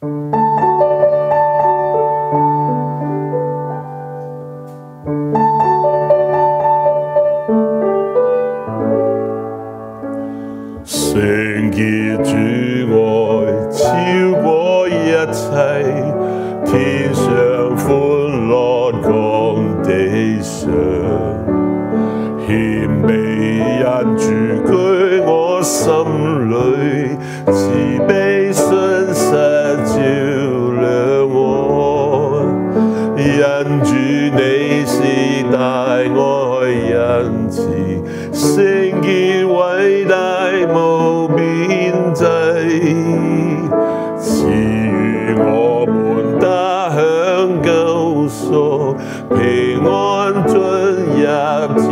聖潔主愛超過一切，天上歡樂降地上，謙卑人住居我心裏，慈悲信實照亮我，因主你是大愛仁慈，聖潔偉大無邊際，賜予我們得享救贖，平安進入甜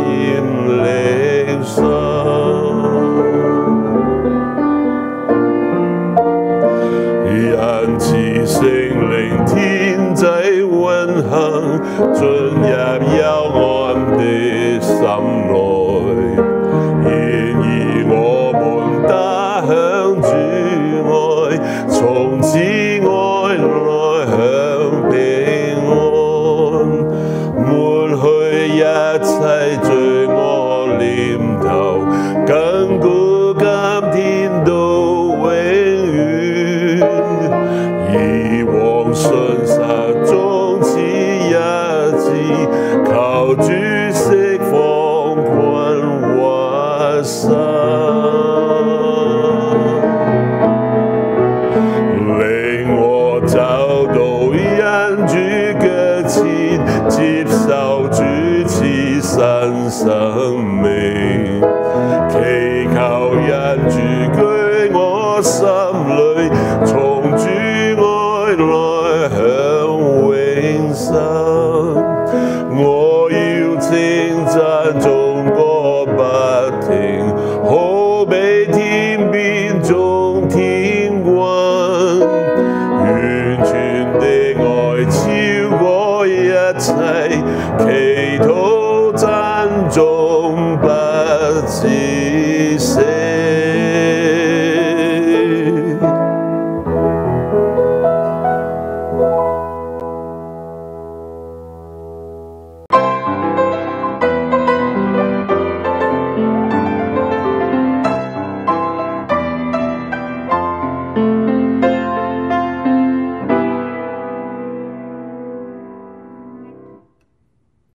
靈心。因此聖靈天際運行，進入幽暗的心內。然而我們得享主愛，從此愛來享平安，抹去一切罪惡念頭，亙古今天到永遠。以往信實終此一致，求主釋放困惑心，令我走到恩主腳前，接受主賜新生命，祈求恩主居我心裏，從主愛來享永生。我要稱讚頌歌不停，好比天